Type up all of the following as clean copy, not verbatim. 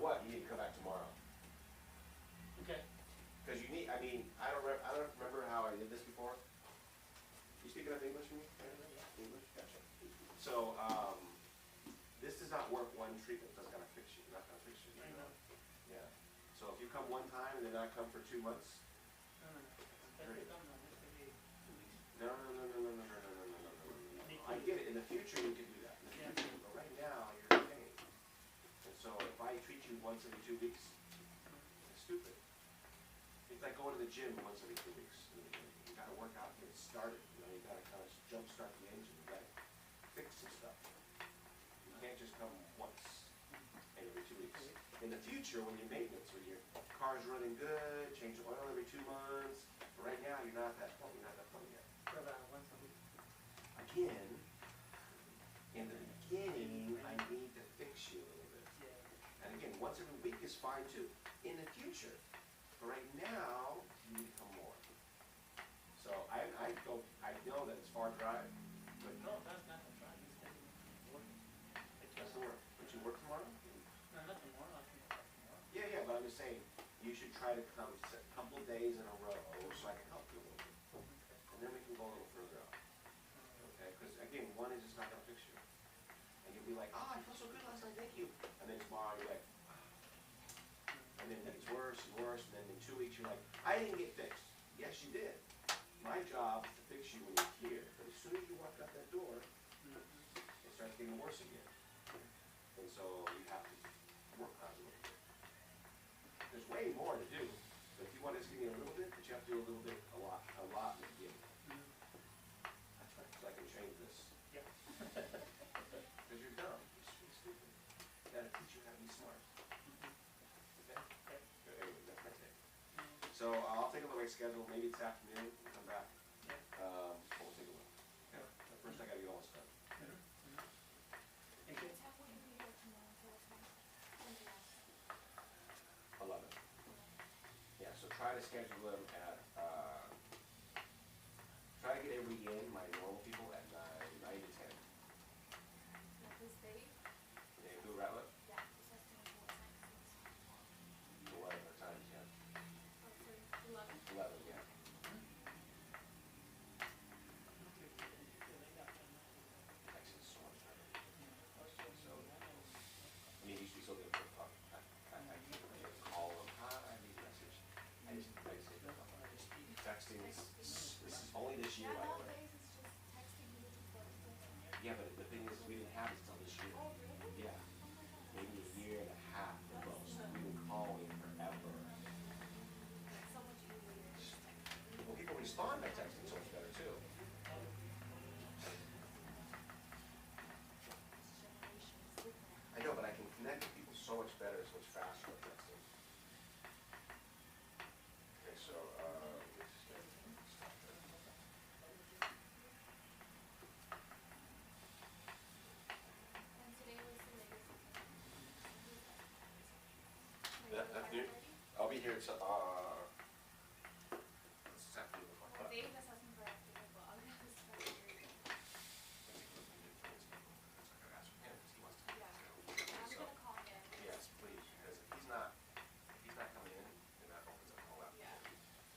what, you need to come back tomorrow. Okay. Because you need, I mean, I don't remember how I did this before. You speak enough English for me? English? Gotcha. So, this does not work one treatment. It doesn't gonna fix you. Not gonna fix you. I know. Yeah. So if you come one time and then not come for 2 months. No. I get it. In the future you can do that. In the future, but right now you're in pain. And so if I treat you once every 2 weeks, it's stupid. It's like going to the gym once every 2 weeks. You gotta work out, get started. You know, you gotta kind of jumpstart the engine. You gotta fix some stuff. You can't just come once every 2 weeks. In the future, when your maintenance, when your car's running good, change the oil every 2 months. But right now, you're not at that point. You're not at that point yet. For about once a week. Again, in the beginning, I need to fix you a little bit. Yeah. And again, once every week is fine too. In the future, but right now, you need to come more. So I know that it's far drive, but No, that's not a try. It's work. that's the work. But you work tomorrow? No, not tomorrow. I can start tomorrow. Yeah, but I'm just saying, you should try to come a couple days in a row so I can help you a little bit. And then we can go a little further out. Okay? Because again, one is just not going to fix you. And you'll be like, oh, I felt so good last night, thank you. And then tomorrow you're like, ah. And then it gets worse and worse. And then in 2 weeks you're like, I didn't get fixed. Yes, you did. My job is to fix you when you're here. But as soon as you walk out that door, it starts getting worse again. And so you have to work on it a little bit. There's way more to do. But if you want to just give me a little bit, but you have to do a little bit, a lot in the beginning. That's right, so I can change this. Yeah. Because you're dumb. You're stupid. You gotta teach you how to be smart. Okay? Good. Anyway, that's my take. So I'll take a look at my schedule, maybe this afternoon, and come back. We'll take a look. Okay? But first I gotta get all this done. Thank you. 11. Yeah, so try to schedule them at, try to get everybody in, my normal people, at 9 to 10. They do Ratlet? So whatever time, yeah. 11, yeah. Texting is so much better. So, I mean, it used to be so good for talk. I can't call them, hi, I need a message. I just texting this is only this year, by the way. Yeah, but the thing is, we didn't have it until this year. Yeah. Maybe a year and a half at most. We've been calling forever. Well, people respond by texting so much better too. I know, but I can connect with people so much better, so much faster with texting. Okay, so, that's new. I'll be here until, this afternoon. Yes, please, because if he's not coming in, then that opens up a whole lot.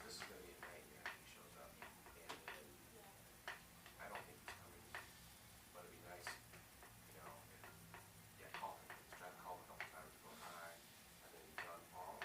This is gonna be a nightmare if he shows up. And I don't think he's coming, but it'd be nice, you know, if, call him. Just try to call him a couple times, go hi, and then John Paul,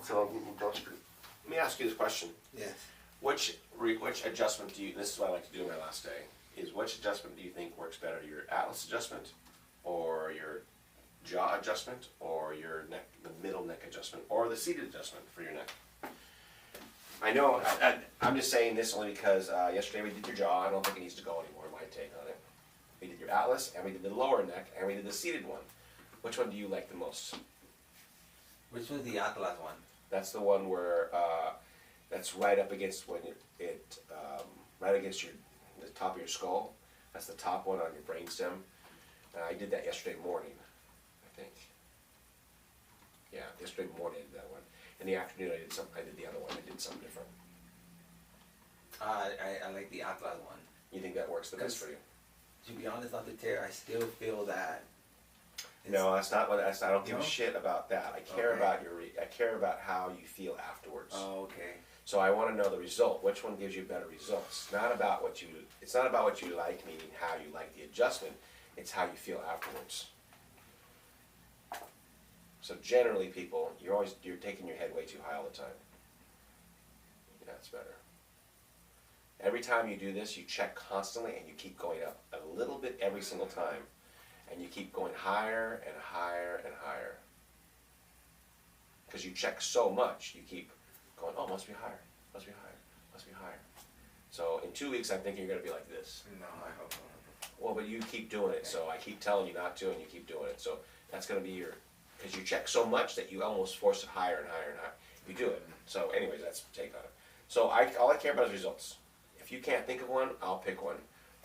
So let me ask you this question. Yes. Which adjustment do you, this is what I like to do my last day, is which adjustment do you think works better? Your atlas adjustment, or your jaw adjustment, or your neck, the middle neck adjustment, or the seated adjustment for your neck? I know, I'm just saying this only because yesterday we did your jaw. I don't think it needs to go anymore, my take on it. We did your atlas, and we did the lower neck, and we did the seated one. Which one do you like the most? Which one's the Atlas one? That's the one where, that's right up against right against the top of your skull. That's the top one on your brainstem. I did that yesterday morning, I think. Yeah, yesterday morning I did that one. In the afternoon I did the other one. I did something different. I like the Atlas one. You think that works the best for you? To be honest, Dr. Thayer, I still feel that. No, that's not what. I don't give a No? shit about that. I care Okay. about I care about how you feel afterwards. Oh, okay. So I want to know the result. Which one gives you better results? It's not about what you like, meaning how you like the adjustment. It's how you feel afterwards. So generally, people, you're taking your head way too high all the time. Yeah, it's better. Every time you do this, you check constantly, and you keep going up a little bit every single time, and you keep going higher and higher and higher. Because you check so much, you keep going, oh, must be higher, must be higher, must be higher. So in 2 weeks, I'm thinking you're going to be like this. No, I hope not. Well, but you keep doing it, so I keep telling you not to, and you keep doing it. So that's going to be because you check so much that you almost force it higher and higher and higher. You do it. So anyways, that's the take on it. So all I care about is results. If you can't think of one, I'll pick one.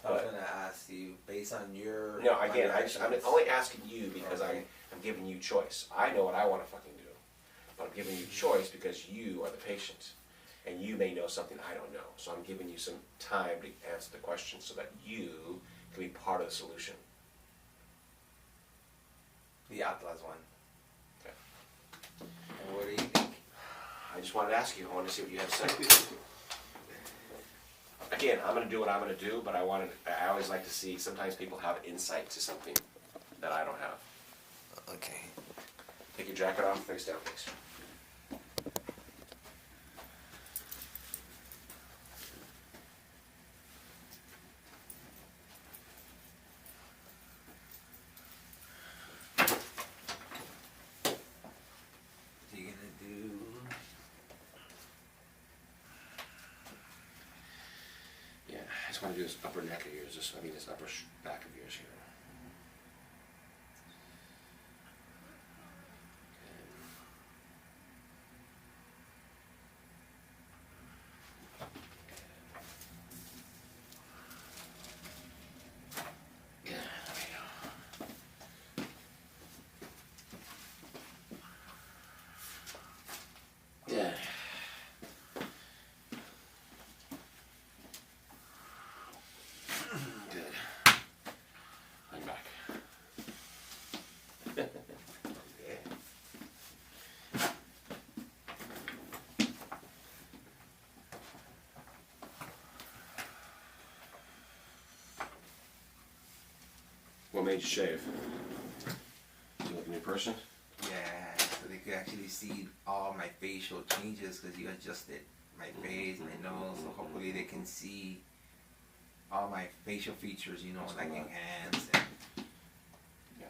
I was gonna ask you based on your. No, again, I'm only asking you because Okay. I'm giving you choice. I know what I want to fucking do, but I'm giving you choice because you are the patient, and you may know something I don't know. So I'm giving you some time to answer the question so that you can be part of the solution. The Atlas one. Okay. And what do you think? I just wanted to ask you. I wanted to see what you had to say. Again, I'm going to do what I'm going to do, but I always like to see, sometimes people have insight to something that I don't have. Okay. Take your jacket off, face down, please. So you're gonna do. Yeah, I just want to do this upper neck of yours, this upper back of yours here. Yeah, there we go. Yeah. Good. I'm back. Okay. What made you shave? You look a new person? Yeah, so they could actually see all my facial changes because you adjusted my face, my nose, so hopefully they can see all my facial features, you know, What's like going on? enhanced. And Yeah.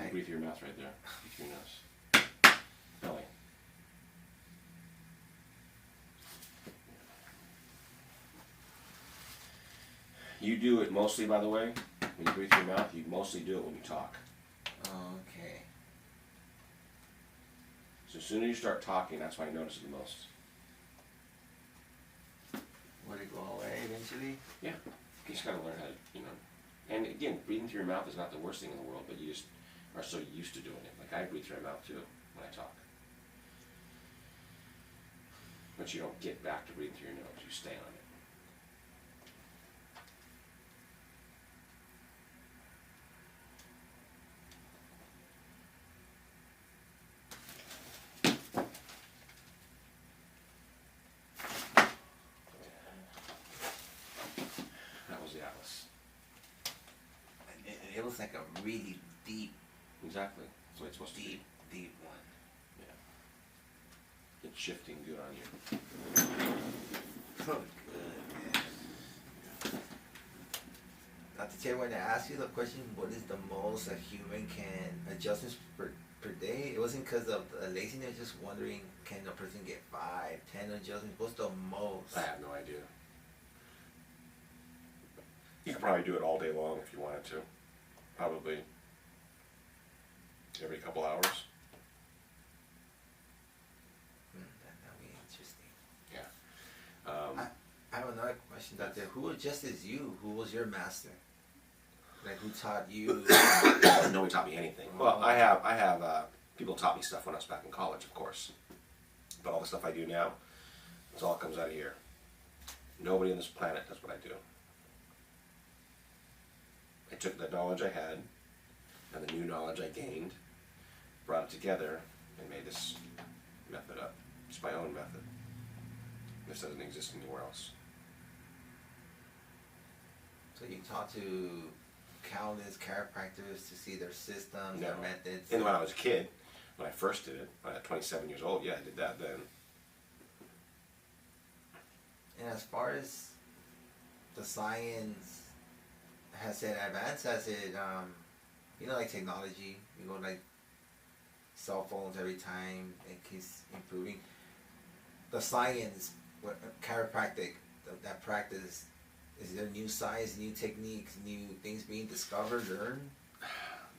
And breathe through your mouth right there. Breathe through your nose. Belly. You do it mostly, by the way, when you breathe through your mouth, you mostly do it when you talk. okay. So as soon as you start talking, that's when I notice it the most. Will it go away eventually? Yeah. You just gotta learn how to, and again, breathing through your mouth is not the worst thing in the world, but you just are so used to doing it. Like I breathe through my mouth too when I talk. But you don't get back to breathing through your nose, you stay on it. That was the atlas. It was like a really deep, Exactly. That's what it's supposed to be. deep, deep one. It's shifting good on you. Oh, good, man. Not to tell when I asked you the question, what is the most a human can adjustments per day? It wasn't because of laziness, just wondering, can a person get 5, 10 adjustments? What's the most? I have no idea. You could probably do it all day long if you wanted to. Probably every couple hours. That'd be interesting. Yeah. I have another question out there. Who adjusted you? Who was your master? Like, who taught you? Nobody taught me anything. Well, I have people taught me stuff when I was back in college, of course. But all the stuff I do now, it all comes out of here. Nobody on this planet does what I do. I took the knowledge I had and the new knowledge I gained, brought it together, and made this method up. It's my own method. This doesn't exist anywhere else. So you talked to countless chiropractors to see their systems, their methods. And when I was a kid, when I first did it, when I was 27 years old, yeah, I did that then. And as far as the science, has it advanced? Has it, you know, like technology, you know, like cell phones every time, it keeps improving. The science, what chiropractic, that practice, is there new science, new techniques, new things being discovered, learned?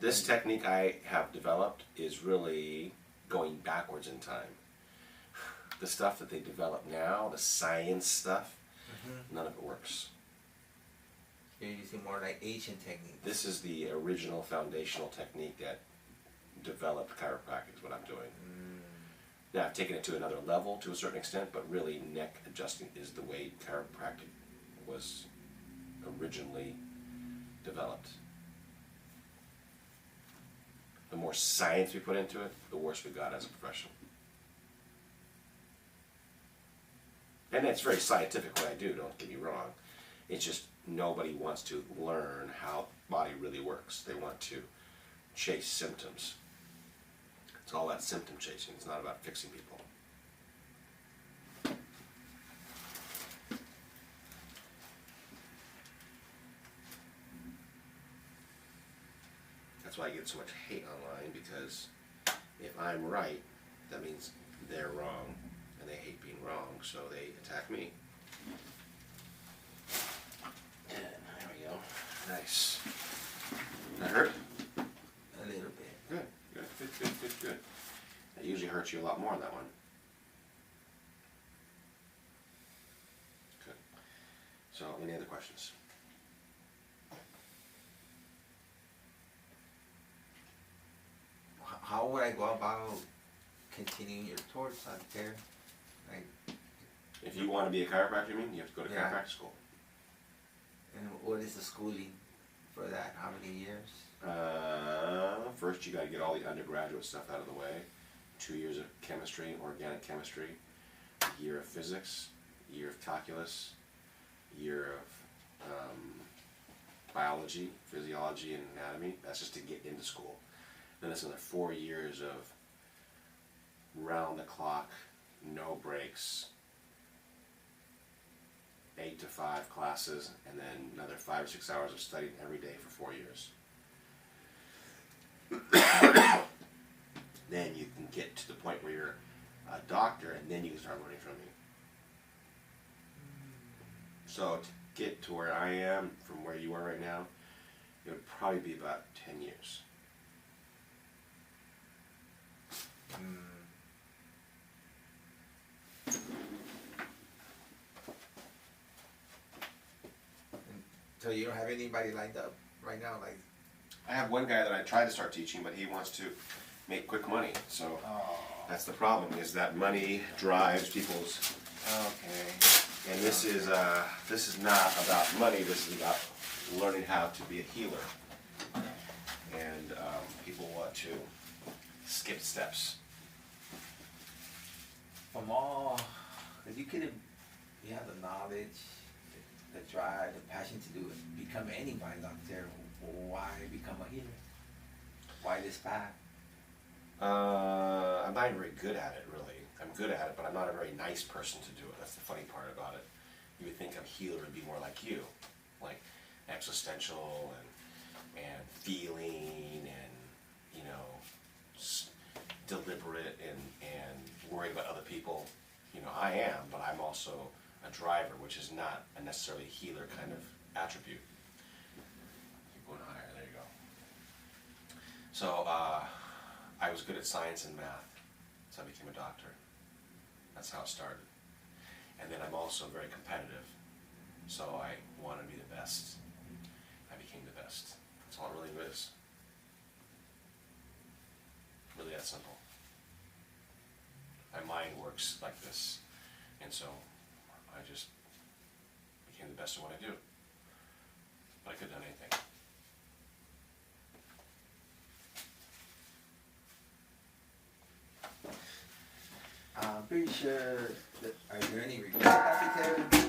This technique I have developed is really going backwards in time. The stuff that they develop now, the science stuff, none of it works. You're using more like ancient techniques. This is the original foundational technique that developed chiropractic is what I'm doing. Now I've taken it to another level to a certain extent, but really neck adjusting is the way chiropractic was originally developed. The more science we put into it, the worse we got as a profession. And it's very scientific what I do, don't get me wrong. It's just nobody wants to learn how the body really works. They want to chase symptoms. It's all that symptom chasing. It's not about fixing people. That's why I get so much hate online, because if I'm right, that means they're wrong, and they hate being wrong, so they attack me. And there we go. Nice. That hurt? A little bit. Good, good, good, good, good, good. That usually hurts you a lot more on that one. Good. So, any other questions? How would I go about continuing your tours out there? Like, If you want to be a chiropractor, you mean, you have to go to Yeah. chiropractic school. and what is the schooling for that? How many years? First you got to get all the undergraduate stuff out of the way. 2 years of chemistry, organic chemistry, a year of physics, a year of calculus, a year of biology, physiology, and anatomy. That's just to get into school. Then it's another 4 years of round the clock, no breaks, 8 to 5 classes, and then another 5 or 6 hours of studying every day for 4 years. Then you can get to the point where you're a doctor, and then you can start learning from me. So to get to where I am from where you are right now, it would probably be about 10 years. So you don't have anybody lined up right now, like? I have one guy that I tried to start teaching, but he wants to make quick money. So that's the problem, is that money drives people's. Okay. And this is not about money. This is about learning how to be a healer. And people want to skip steps. From all, because you have the knowledge, the drive, the passion to do it. Become anybody out there. Why become a healer? Why this path? I'm not even very good at it, really. I'm good at it, but I'm not a very nice person to do it. That's the funny part about it. You would think a healer would be more like you, like existential and feeling and, you know, deliberate and worried about other people. You know, I am, but I'm also a driver, which is not a necessarily healer kind of attribute. Keep going higher, there you go. So, I was good at science and math, so I became a doctor. That's how it started. And then I'm also very competitive, so I wanted to be the best. I became the best. That's all it really is. Really that simple. My mind works like this, and so I just became the best at what I do. But I could have done anything. I'm pretty sure that, are there any regrets, Dr. Thayer?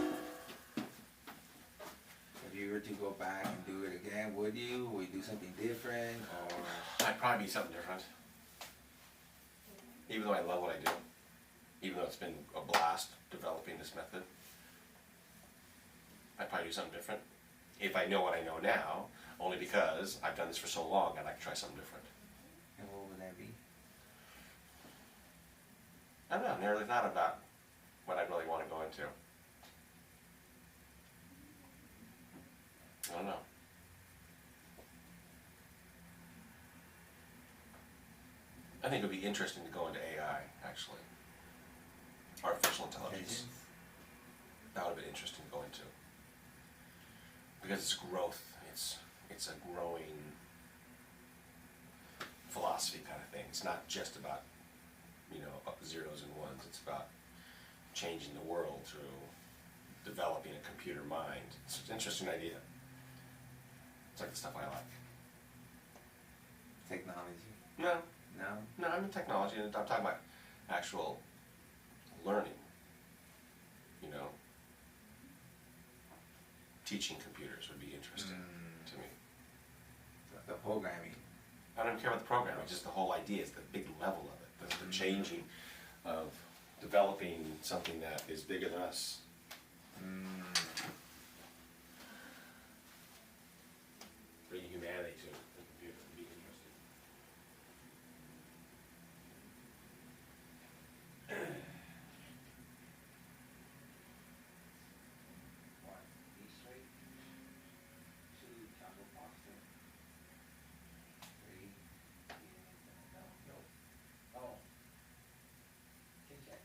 If you were to go back and do it again, would you? Would you do something different, or? I'd probably be something different. Even though I love what I do, even though it's been a blast developing this method, I'd probably do something different. If I know what I know now, only because I've done this for so long, I'd like to try something different. And what would that be? I don't know, I've never really thought about what I really want to go into. I don't know. I think it would be interesting to go into AI, actually. Artificial intelligence. That would have been interesting to go into. Because it's growth, it's a growing philosophy kind of thing. It's not just about, you know, zeros and ones. It's about changing the world through developing a computer mind. It's an interesting idea. It's like the stuff I like. Technology? No, No? I'm in technology, and I'm talking about actual learning. You know, teaching computers would be interesting to me. The programming. I don't even care about the program, it's just the whole idea, is the big level of it, the changing of developing something that is bigger than us. Bringing humanity to the computer would be interesting. What? East Street? 2 Chicago Boston? 3? No. Oh. Chin check.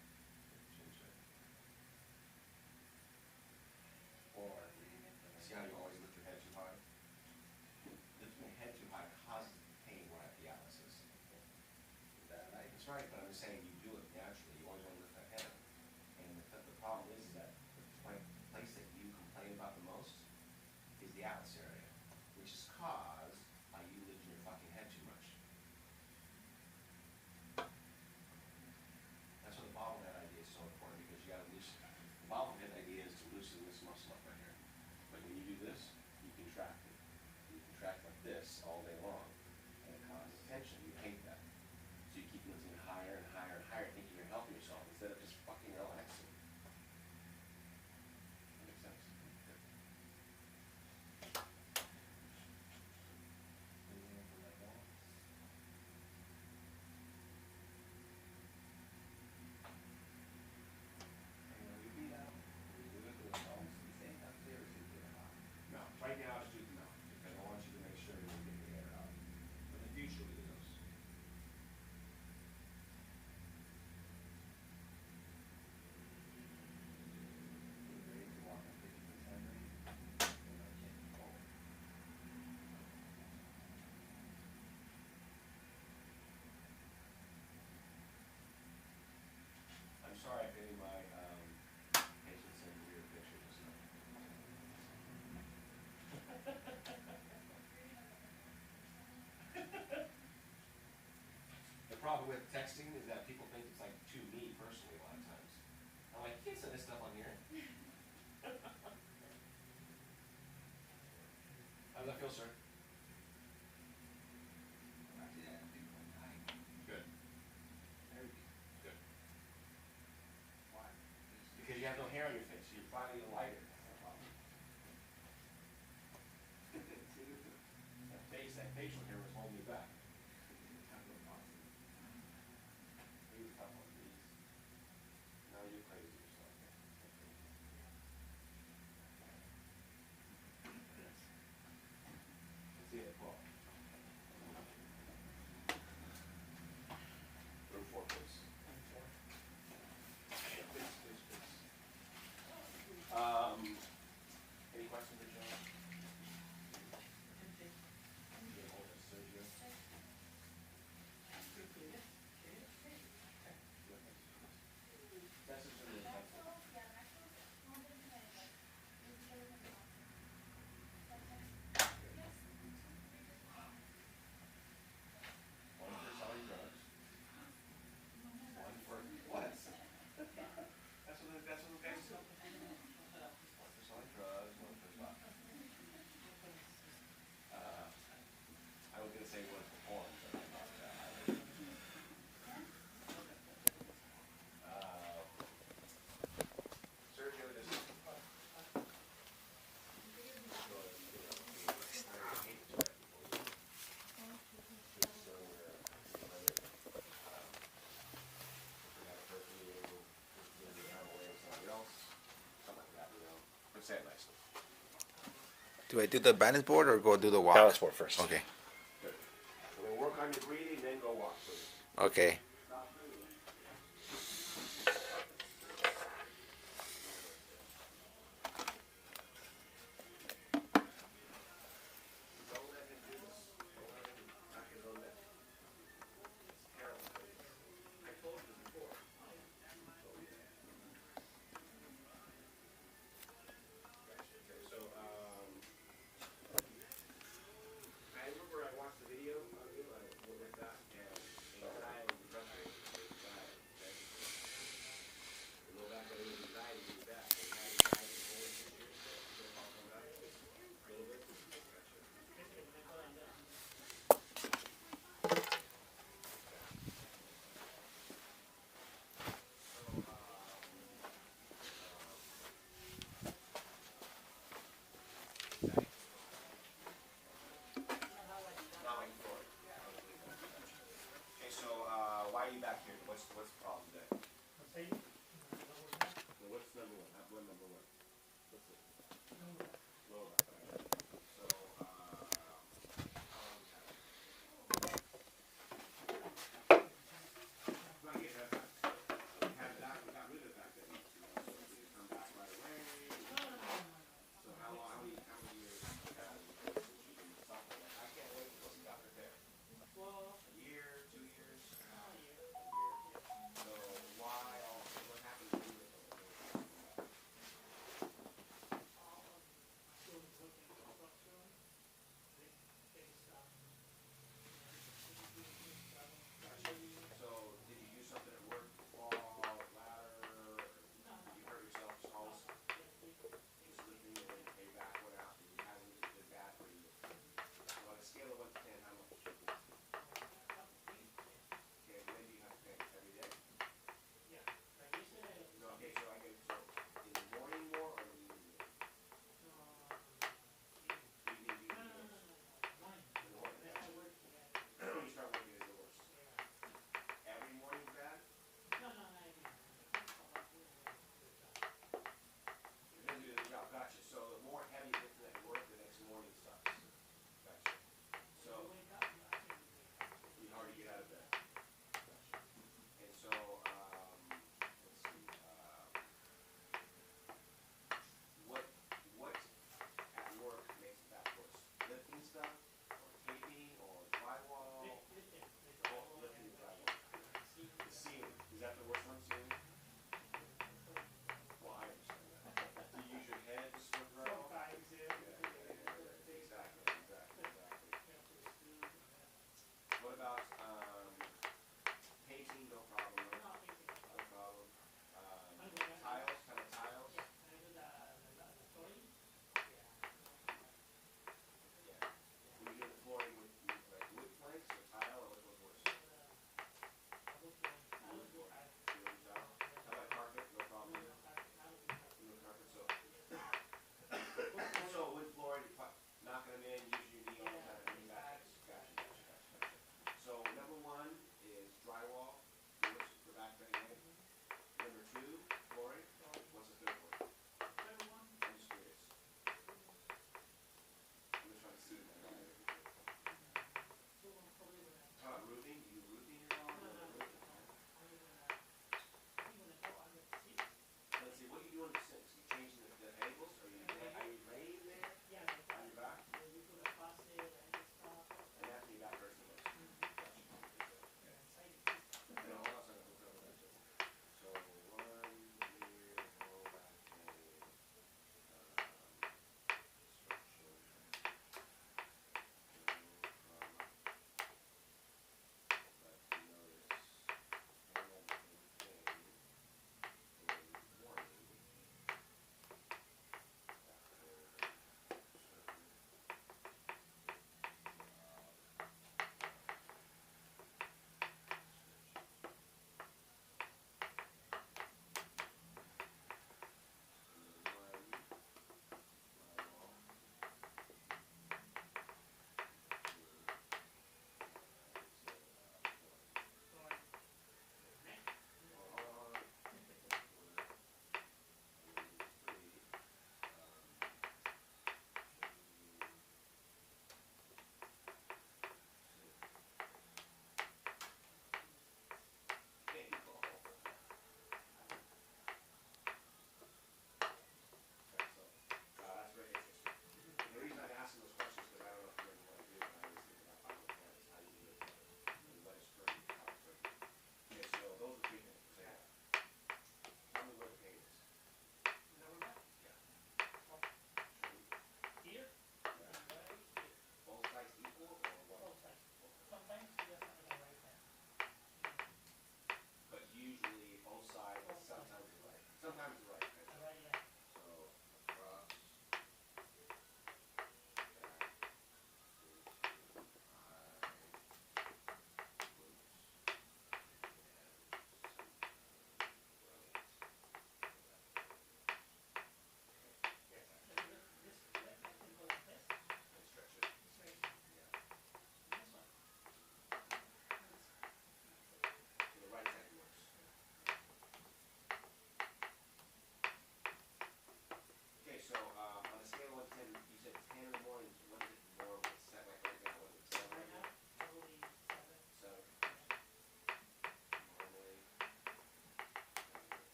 Or, See how you always lift your head too high? lifting my head too high causes pain when I have dialysis. Is that right? That's right, but I'm just saying you do it naturally, you always want to lift that head. And the problem is that the place that you complain about the most is the atlas area, which is caused by you lifting your fucking head too much. That's why the bobblehead idea is so important, because you gotta loosen. The bobblehead idea is to loosen this muscle up right here. But when you do this, you contract it. You contract like this all day long, and it causes tension. You hate that. So you keep lifting higher and higher and higher, thinking you're helping yourself instead of just fucking relaxing. That makes sense? No, right now just do the mouth, because I want you to make sure you're getting the air out. But in the future, we do those. I'm sorry if any of my patients send weird pictures. The problem with texting is that people think it's like to me personally a lot of times. I'm like, you can't send this stuff on here. How does that feel, sir? Good. finally lighter. That facial hair was holding me back. He was tough on these. Now you're crazy yourself. See it, well. Room 4, please. Any questions for John? Get hold of Sergio. That's just really helpful. One for selling drugs. One for what? That's what the guys do. One for selling drugs, one for what? I was gonna say one for porn, but I'm not Sergio, this is. Say it nicely. Do I do the balance board or go do the walk? Balance board first. Okay. Good. So we'll work on your breathing, then go walk, please. Okay. Don't let him do this. Don't let him knock his own neck. It's terrible. I told you before. Okay, so, I remember I watched the video of you with that, and anxiety, depression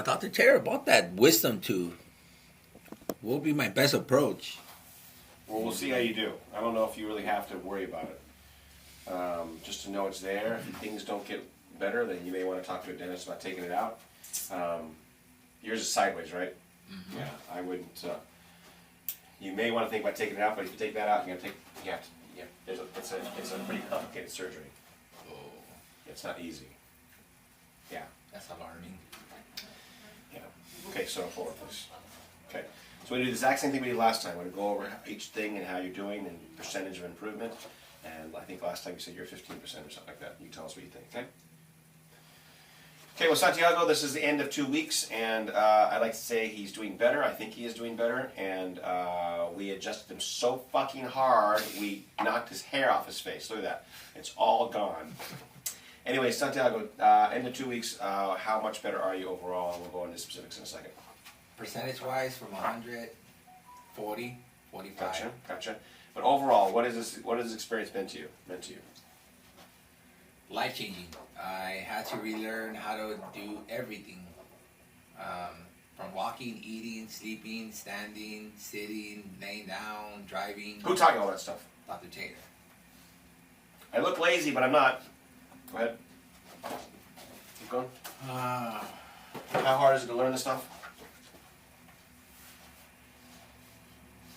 Dr. Thayer, about that wisdom tooth, what would be my best approach? Well, we'll see how you do. I don't know if you really have to worry about it. Just to know it's there. If things don't get better, then you may want to talk to a dentist about taking it out. Yours is sideways, right? Mm-hmm. Yeah, I wouldn't. You may want to think about taking it out, but if you take that out, you have to. It's a pretty complicated surgery. Oh, It's not easy. Yeah. that's alarming. Yeah. Okay, so forward, please. Okay. So we do the exact same thing we did last time. We're going to go over each thing and how you're doing and percentage of improvement. And I think last time you said you're 15% or something like that. You tell us what you think, okay? Okay, well, Santiago, this is the end of 2 weeks, and I'd like to say he's doing better. I think he is doing better, and we adjusted him so fucking hard, we knocked his hair off his face. Look at that. It's all gone. Anyway, Santiago, end of 2 weeks, how much better are you overall? And we'll go into specifics in a second. Percentage-wise, from 100, 40, 45. Gotcha. But overall, what has this experience meant to you? Life-changing. I had to relearn how to do everything. From walking, eating, sleeping, standing, sitting, laying down, driving. Who taught you all that stuff? Dr. Thayer. I look lazy, but I'm not. Go ahead. Keep going. How hard is it to learn this stuff?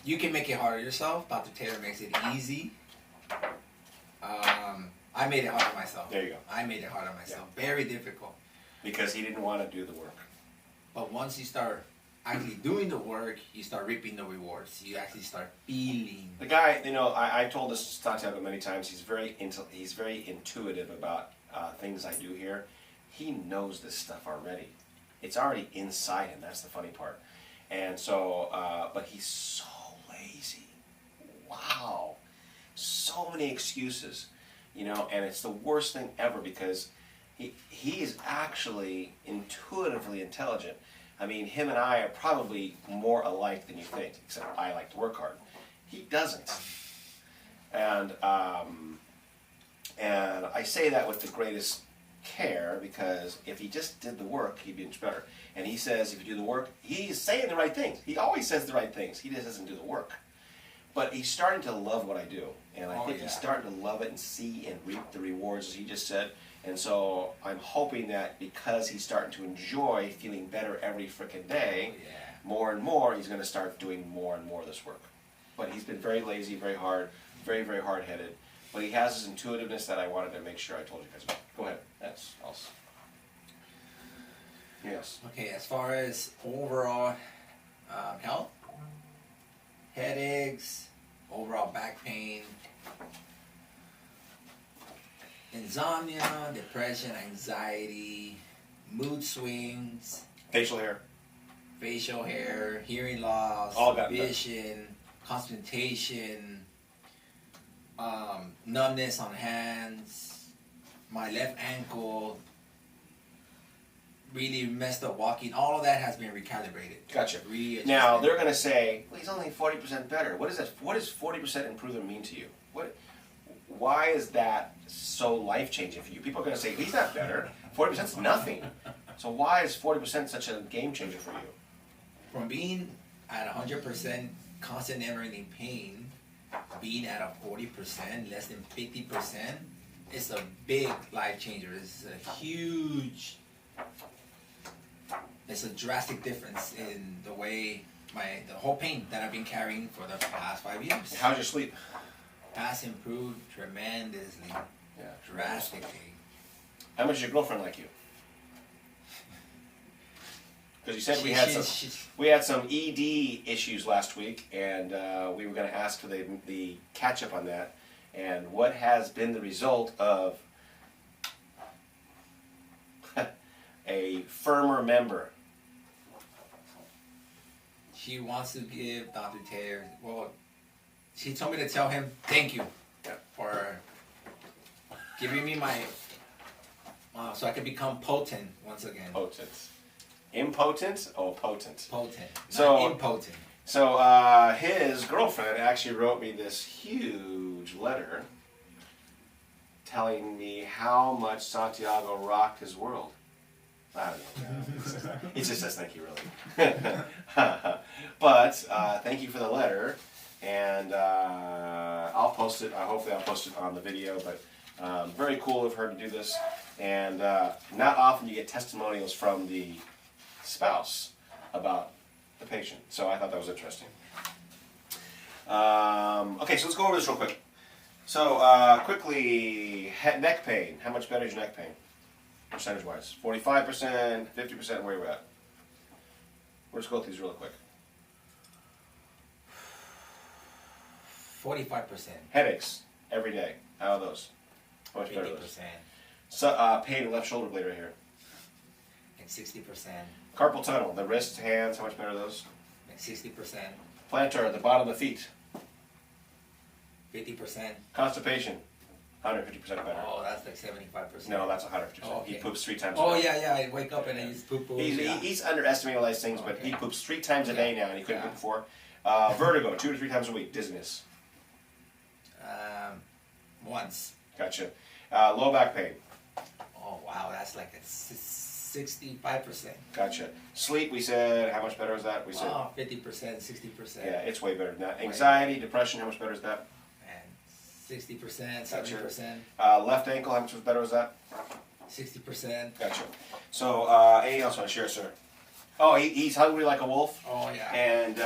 You can make it harder yourself. Dr. Thayer makes it easy. I made it hard on myself. There you go. I made it hard on myself. Yeah. Very difficult. Because he didn't want to do the work. But once you start actually doing the work, you start reaping the rewards. You actually start feeling. The guy, I told this to Santiago many times. He's very intuitive about things I do here. He knows this stuff already. It's already inside him. That's the funny part. And so, but he's so lazy. Wow, so many excuses, and it's the worst thing ever because he is actually intuitively intelligent. I mean, him and I are probably more alike than you think, except I like to work hard. He doesn't. And I say that with the greatest care because if he just did the work, he'd be much better. And he says if you do the work, he's saying the right things. He always says the right things. He just doesn't do the work. But he's starting to love what I do. And I think he's starting to love it and see and reap the rewards, as he just said. And so I'm hoping that because he's starting to enjoy feeling better every frickin' day, more and more, he's going to start doing more and more of this work. But he's been very lazy, very hard, very, very hard-headed. But he has this intuitiveness that I wanted to make sure I told you guys about. Go ahead. That's awesome. Yes. Okay, as far as overall health, headaches, overall back pain, insomnia, depression, anxiety, mood swings, Facial hair, hearing loss, all got vision, concentration, numbness on hands, my left ankle, really messed up walking. All of that has been recalibrated. Gotcha. Readjusted. Now they're going to say, "Well, he's only 40% better." What is that? What does 40% improvement mean to you? Why is that so life changing for you? People are going to say, "He's not better. 40% is nothing." So why is 40% such a game changer for you? From being at 100% constant never-ending pain, being at a 40%, less than 50%, it's a big life changer. It's a huge. It's a drastic difference in the way the whole pain that I've been carrying for the past 5 years. How's your sleep? Has improved tremendously, drastically. How much does your girlfriend like you? Because you said we had some ED issues last week, and we were going to ask for the catch up on that. And what has been the result of a firmer member? She wants to give Dr. Thayer, she told me to tell him thank you for giving me my, so I can become potent once again. Potent. Impotent or potent? Potent. So not impotent. So his girlfriend actually wrote me this huge letter telling me how much Santiago rocked his world. I don't know. He just says thank you, really. But thank you for the letter, and I'll post it. Hopefully, I'll post it on the video. But very cool of her to do this, and not often you get testimonials from the spouse about the patient. So I thought that was interesting. Okay, so let's go over this real quick. So quickly, neck pain. How much better is your neck pain? Percentage-wise, 45%, 50%. Where are we at? We'll just go through these real quick. 45%. Headaches every day. How are those? How much better are 50%. those? So, pain in the left shoulder blade right here. Like 60%. Carpal tunnel, the wrists, hands. How much better are those? Like 60%. Plantar, the bottom of the feet. 50%. Constipation, 150% better. Oh, that's like 75%. No, that's 100%. Oh, okay. He poops 3 times a Oh, day. yeah. I wake up and I use poo-poo. He's underestimating all these things, but Okay. he poops 3 times a day now, and he couldn't Yeah. poop before. Vertigo, 2 to 3 times a week. Dizziness. Once. Gotcha. Low back pain. Oh, wow. That's like a 65%. Gotcha. Sleep, we said, how much better is that? We said, Wow, 50%, 60%. yeah, it's way better than that. Anxiety, depression, how much better is that? And 60%, Gotcha. 70%, Left ankle, how much better is that? 60%. Gotcha. So, anything else you want to share, sir? Oh, he's hungry like a wolf, Oh, yeah. and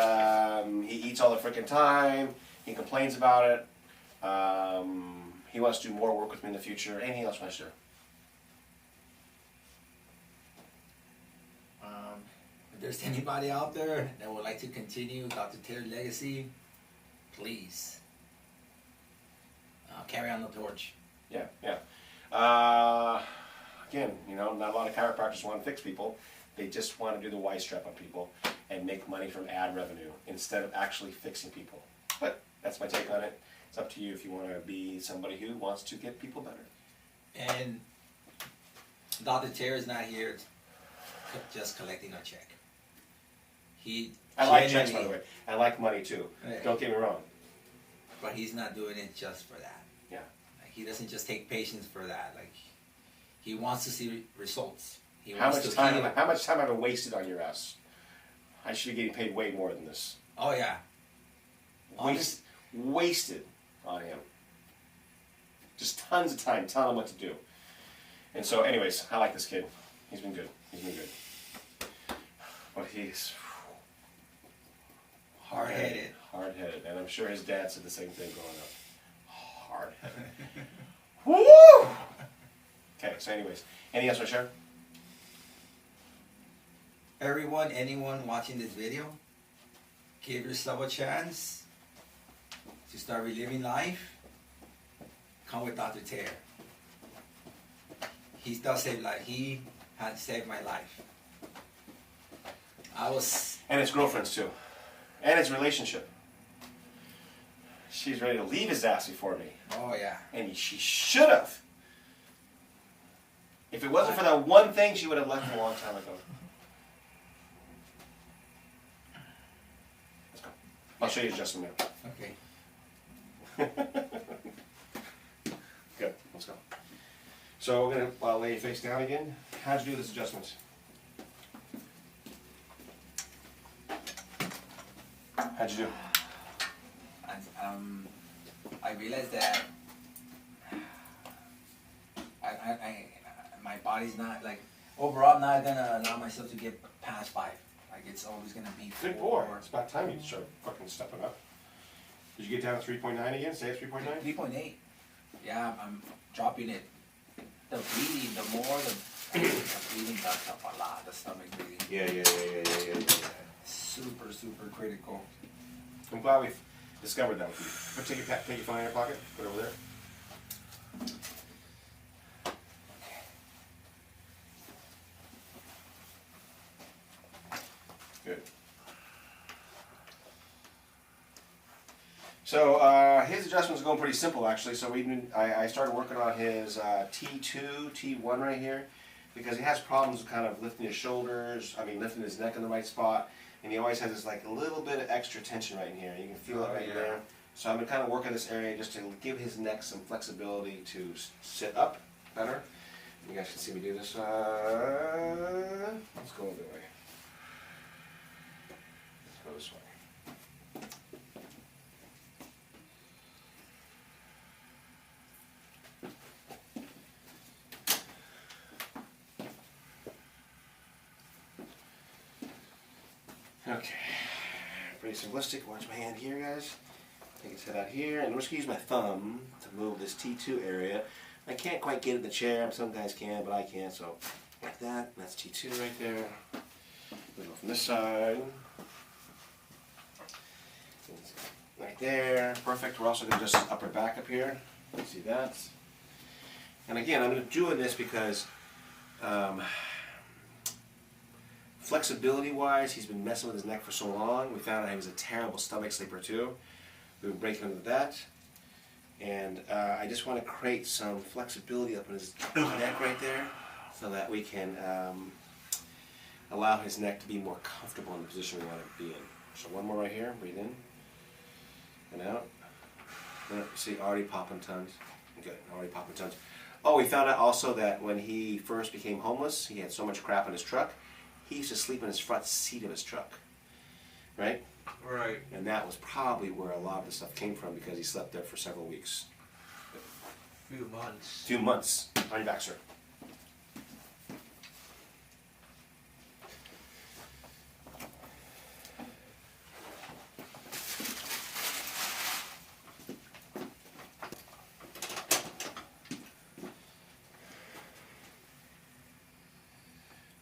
he eats all the freaking time. He complains about it. He wants to do more work with me in the future. Anything else you want to share? If there's anybody out there that would like to continue Dr. Thayer's legacy, please carry on the torch. Yeah. Again, not a lot of chiropractors want to fix people. They just want to do the Y strap on people and make money from ad revenue instead of actually fixing people. But that's my take on it. It's up to you if you want to be somebody who wants to get people better. And Dr. Thayer is not here just collecting a check. I like checks, by the way. I like money too. Don't get me wrong. But he's not doing it just for that. Yeah. Like, he doesn't just take patients for that. Like, he wants to see results. He How wants much to time? heal. How much time have I wasted on your ass? I should be getting paid way more than this. Oh yeah. Wasted on him. Just tons of time telling him what to do. And so, anyways, I like this kid. He's been good. But he's Hard-headed. Hard-headed, and I'm sure his dad said the same thing growing up. Hard-headed. Woo! Okay, so anyways, anything else to share? Anyone watching this video, give yourself a chance to start reliving life. Come with Dr. Thayer. He does save life. He had saved my life. And his girlfriends too. And his relationship. She's ready to leave his ass before me. Oh yeah. And she should have. If it wasn't for that one thing, she would have left a long time ago. Let's go. I'll show you just a minute. Okay. Good. Let's go. So we're going to lay your face down again. How'd you do this adjustment? How'd you do? I realized that my body's not like overall. I'm not gonna allow myself to get past 5. Like it's always gonna be 4. Good boy. It's about time you start fucking stepping up. Did you get down to 3.9 again? Stay at 3.9? 3.8. Yeah, I'm dropping it. The breathing, the more the breathing does up a lot. The stomach breathing. Yeah. Super critical. I'm glad we've discovered that with you. But take your phone in your pocket. Put it over there. Good. So his adjustments are going pretty simple actually. So I started working on his T2, T1 right here because he has problems with kind of lifting his shoulders. Lifting his neck in the right spot. And he always has this like a little bit of extra tension right in here. You can feel it right there. So I'm going to kind of work in this area just to give his neck some flexibility to sit up better. You guys can see me do this. Let's go the other way. Let's go this way. Okay, pretty simplistic. Watch my hand here, guys. Take his head out here, and I'm just gonna use my thumb to move this T2 area. I can't quite get it in the chair. Some guys can, but I can't. So like that. That's T2 right there. We go from this side. Right there. Perfect. We're also gonna adjust his upper back up here. You see that? And again, I'm doing this because. Flexibility-wise, he's been messing with his neck for so long. We found out he was a terrible stomach sleeper too. We would break him into that. And I just want to create some flexibility up in his neck right there so that we can allow his neck to be more comfortable in the position we want it to be in. So one more right here. Breathe in and out. See, already popping tons. Good, already popping tons. Oh, we found out also that when he first became homeless, he had so much crap in his truck. He used to sleep in his front seat of his truck, right? Right. And that was probably where a lot of the stuff came from because he slept there for several weeks. Few months. Few months. On your back, sir.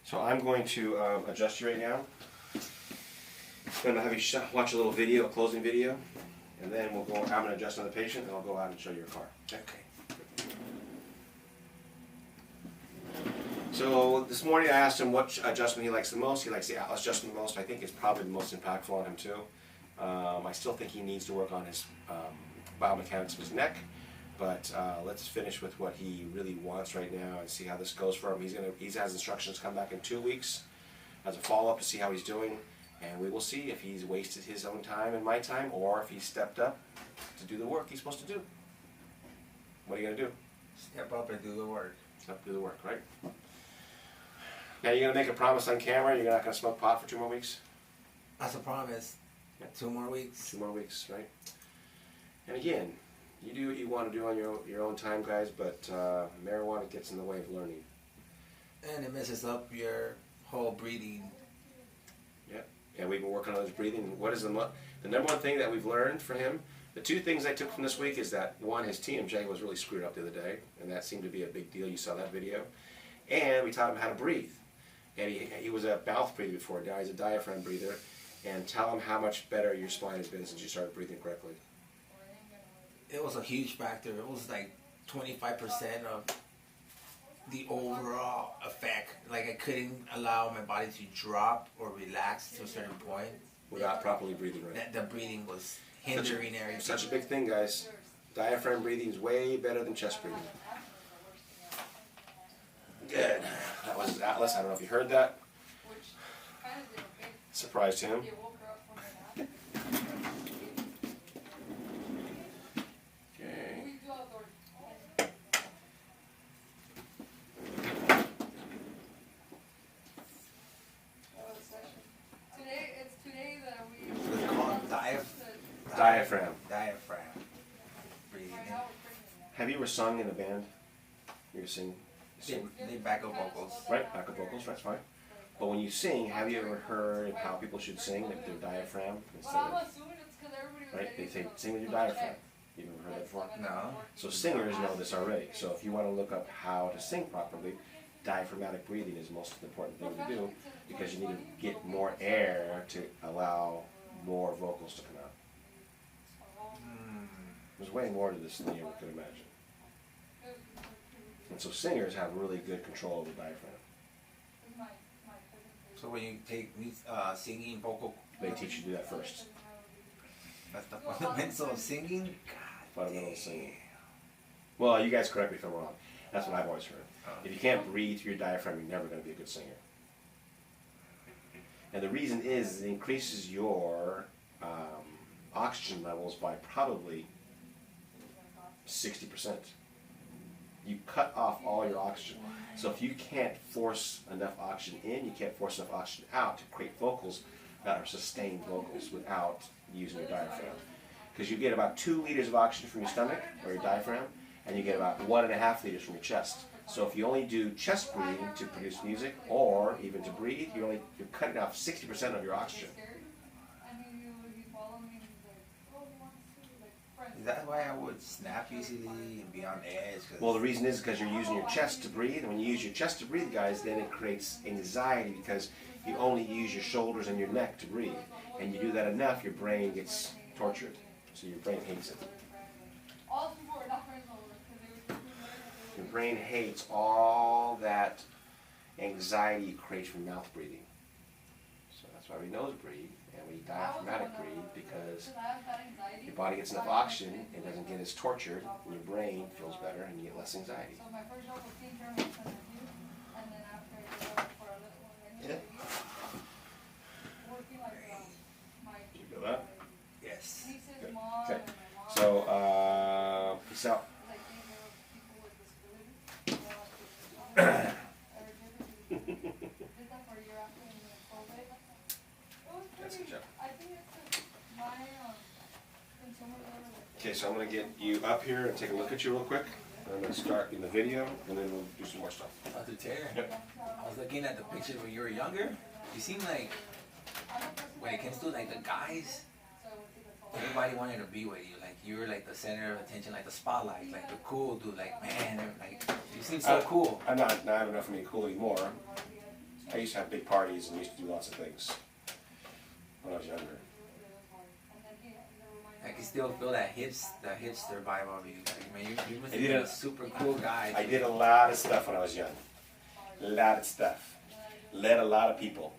So I'm going to adjust you right now. I'm going to have you watch a little video, a closing video, and then we'll go. I'm going to adjust another patient, and I'll go out and show you your car. Okay. So this morning I asked him what adjustment he likes the most. He likes the Atlas adjustment the most. I think it's probably the most impactful on him too. I still think he needs to work on his biomechanics of his neck, but let's finish with what he really wants right now and see how this goes for him. He has instructions come back in 2 weeks as a follow-up to see how he's doing, and we will see if he's wasted his own time and my time, or if he stepped up to do the work he's supposed to do. What are you gonna do? Step up and do the work. Step up and do the work, right? Now you're gonna make a promise on camera. You're not gonna smoke pot for 2 more weeks. That's a promise. Yeah. 2 more weeks. 2 more weeks, right? And again, you do what you want to do on your own time, guys. But marijuana gets in the way of learning. And it messes up your whole breathing. Yeah. And we've been working on his breathing. What is the number one thing that we've learned for him? The 2 things I took from this week is that, one, his TMJ was really screwed up the other day, and that seemed to be a big deal. You saw that video. And we taught him how to breathe. And he was a mouth breather before. Now he's a diaphragm breather. And tell him how much better your spine has been since you started breathing correctly. It was a huge factor. It was like 25% of the overall effect. Like I couldn't allow my body to drop or relax to a certain point. Without properly breathing right. The breathing was hindering everything. Such a big thing, guys. Diaphragm breathing is way better than chest breathing. Good. That was Atlas. I don't know if you heard that. Surprised him. Okay. It's called Diaphragm. Diaphragm breathing. Have you ever sung in a band? You ever sing? They backup vocals. Right, backup vocals, that's fine. But when you sing, have you ever heard how people should sing with their diaphragm instead of, right? They say sing with your diaphragm. You've ever heard that before? No. So singers know this already. So if you want to look up how to sing properly, diaphragmatic breathing is the most important thing to do because you need to get more air to allow more vocals to come out. There's way more to this than you could imagine. And so singers have really good control of the diaphragm. So when you take singing vocal, They teach you to do that first. that's the fundamental of singing. God, Fundamental singing. Well, you guys correct me if I'm wrong. That's what I've always heard. If you can't breathe through your diaphragm, you're never going to be a good singer. And the reason is it increases your oxygen levels by probably 60%. you cut off all your oxygen. So if you can't force enough oxygen in, you can't force enough oxygen out to create vocals that are sustained vocals without using your diaphragm. Because you get about 2 liters of oxygen from your stomach or your diaphragm, and you get about 1.5 liters from your chest. So if you only do chest breathing to produce music, or even to breathe, you're cutting off 60% of your oxygen. Is that why I would snap easily and be on edge? Well, the reason is because you're using your chest to breathe, and when you use your chest to breathe, guys, then it creates anxiety because you only use your shoulders and your neck to breathe. And you do that enough, your brain gets tortured. So your brain hates it. Your brain hates all that anxiety you create from mouth breathing. So that's why we nose breathe and we diaphragmatic breathe, because your body gets enough oxygen, it doesn't get as tortured, and your brain feels better and you get less anxiety. Yeah. You feel that? Yes. Good. Okay. So, peace out. That's a joke. Okay, so I'm going to get you up here and take a look at you real quick. I'm going to start in the video, and then we'll do some more stuff. Dr. Thayer, Yep. I was looking at the pictures when you were younger. You seem like, when it comes to like the guys, everybody wanted to be with you. Like you were like the center of attention, like the spotlight, like the cool dude. Like man, like you seem so cool. I'm not enough for me cool anymore. I used to have big parties and used to do lots of things when I was younger. I can still feel that hipster vibe of you. Like, man, you must I be did a super cool guy. I did a lot of stuff when I was young. A lot of stuff. Led a lot of people.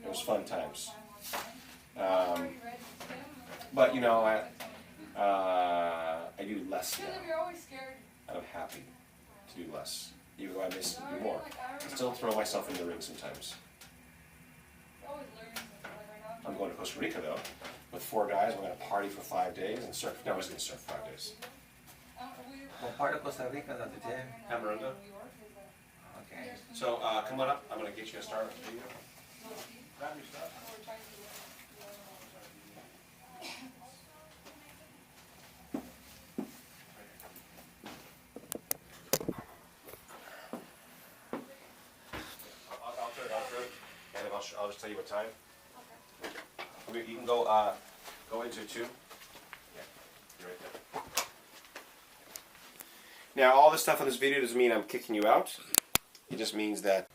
It was fun times. But you know, I do less now. I'm happy to do less, even though I miss to do more. I still throw myself in the ring sometimes. I'm going to Costa Rica though, with 4 guys. We're going to party for 5 days and surf. No, I was going to surf 5 days. What part of Costa Rica, Dr. Thayer? Camarunda. Okay. So come on up. I'm going to get you a start with the video. Grab your stuff. I'll turn it, and then I'll just tell you what time. Okay. You can go into 2. Yeah, you're right there. Now, all this stuff on this video doesn't mean I'm kicking you out. It just means that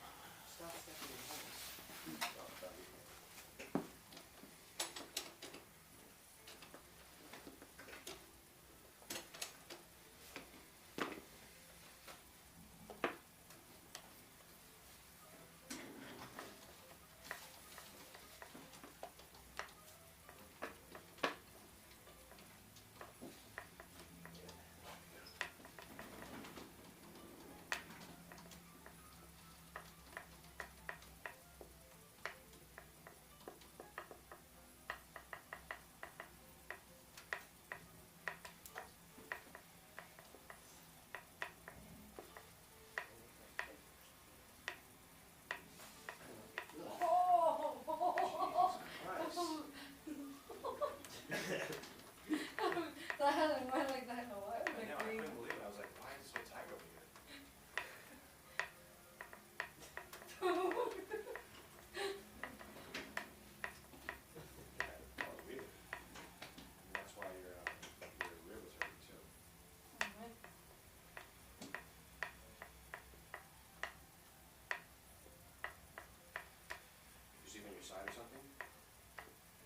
side or something?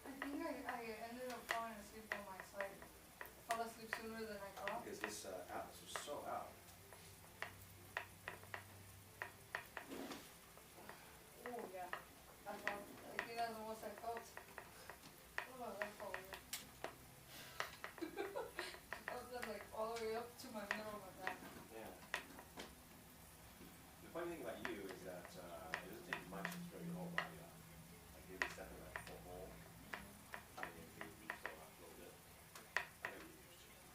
I think I ended up falling asleep on my side. I fell asleep sooner than I thought. Because this atlas was so out. Oh yeah. I think that's the most I felt. Oh, that felt weird. I felt that like all the way up to my middle of my back. Yeah. The funny thing about you is that it doesn't take much to throw your whole body off. Like maybe step in that full hole. I mean, maybe throw off a little bit. I know you're used to it.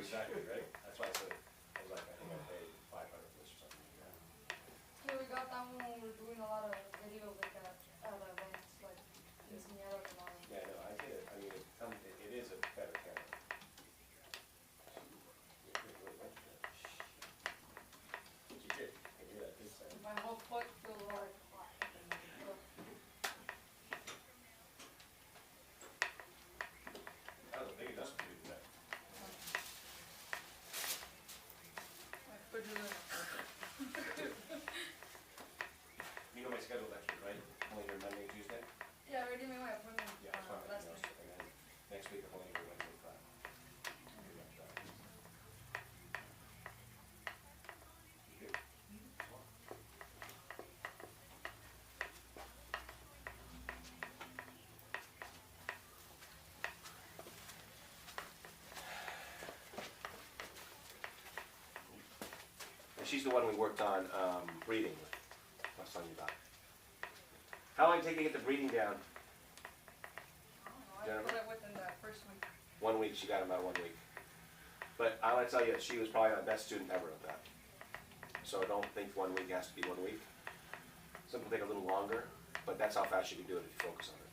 exactly, right? That's why I said, I was like, I think I paid 500 for this or something. Yeah, we got that one when we were doing a lot of videos like at events, like in Santiago and all that. Yeah, no, I get it. I mean, it is a better camera. But you did. I hear that good sound. My whole foot feels like hot. That was a big adjustment for you today. My foot is You know my schedule next week, right? Only here Monday, Tuesday? Yeah, I already made my appointment. Yeah, it's fine. Last You know, week. and then next week I'm only here Wednesday, Friday. You good? And she's the one we worked on breathing with. I was telling you about. How long did it take to get the breathing down? I don't know, I Jennifer? put it within that first week. 1 week, she got him about 1 week. But I want to tell you, she was probably the best student ever at that. So I don't think 1 week has to be 1 week. Some will take a little longer, but that's how fast you can do it if you focus on it.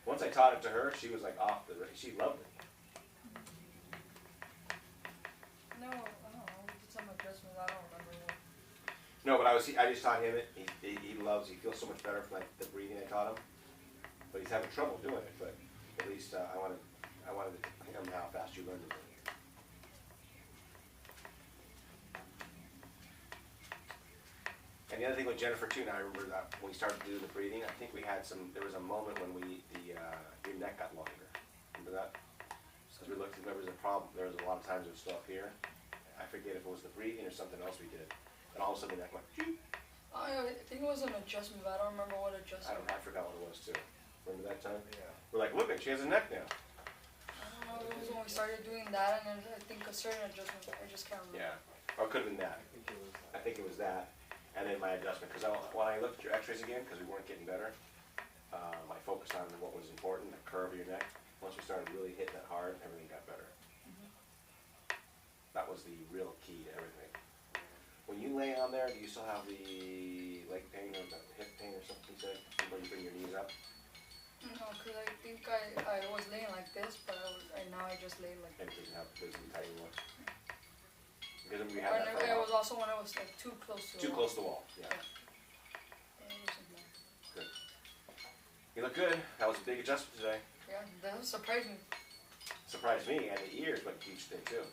Once I taught it to her, she was like off the, she loved it. No, I don't know, we did some adjustments, I don't remember what. No, but I just taught him it. He loves, he feels so much better from like the breathing I taught him. But he's having trouble doing it, but at least I wanted him how fast you learned to do it. And the other thing with Jennifer too, now I remember that when we started to do the breathing, I think there was a moment when your neck got longer. Remember that? Because we looked, there was a problem, there was a lot of times it was still up here. I forget if it was the breathing or something else we did. And all of a sudden the neck went, "Phew." I think it was an adjustment, but I don't remember what adjustment. I forgot what it was too. Remember that time? Yeah. We're like, look, she has a neck now. I don't know, it was when we started doing that, and then I think a certain adjustment, I just can't remember. Yeah, or it could have been that. I think it was that, and then my adjustment, because when I looked at your x-rays again, because we weren't getting better, I focused on what was important, the curve of your neck. Once we started really hitting it hard, everything got better. That was the real key to everything. When you lay on there, do you still have the leg pain or the hip pain or something, you said? When you bring your knees up? No, because I think I was laying like this, but now I just lay like And it doesn't tighten anymore? Because we Or had that for a it while. was also when I was like too close to Too close to the wall, yeah. Good. You look good. That was a big adjustment today. Yeah, that surprised me. Surprised me, and the ears looked huge today too.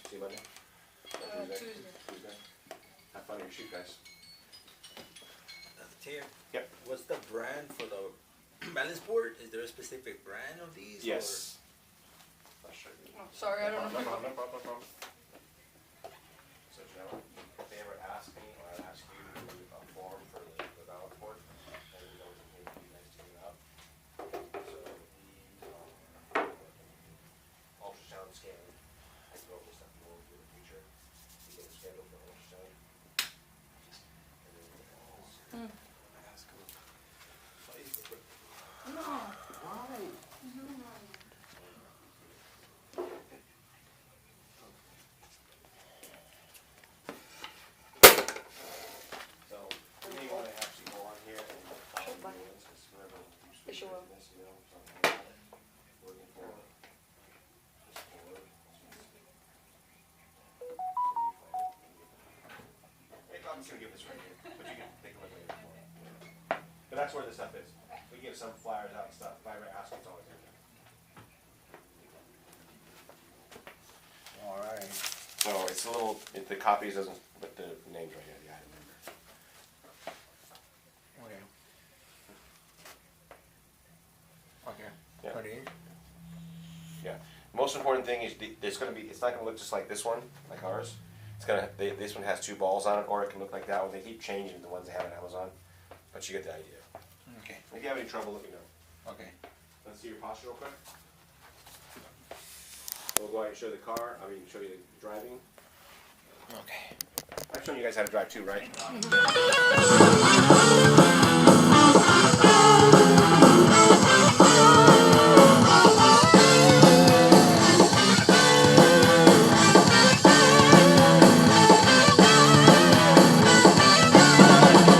See you Monday? Tuesday. Tuesday. Have fun in your shoot, guys. Thayer. Yep. What's the brand for the balance board? Is there a specific brand of these? Yes. I'll show you. Oh, sorry, I don't know. No problem. So, Jenna, if they ever ask me, or I ask you to do a form for the balance board, then you know it would be nice to get it out. So, the ultrasound scan, I go over stuff more in the future. You get a schedule for ultrasound. And then, ask them. No. Why? So, you may want to actually go on here and follow the rules, because whenever you switch Sure will. this, you know, something like that, working for this board. I'm just gonna give this right here, but you can take a look later. But that's where this stuff is. We give some flyers out and stuff. If I ever ask, it's always in there. Alright. So it's a little, the copies doesn't put the names right here, the item number. Okay. Okay. Yeah. Put it in. Yeah. Most important thing is it's not gonna look just like this one, like ours. It's gonna, this one has 2 balls on it, or it can look like that one. They keep changing the ones they have on Amazon, but you get the idea. Okay. If you have any trouble, let me know. Okay. Let's see your posture real quick. We'll go ahead and show the car, show you the driving. Okay. I've shown you guys how to drive too, right?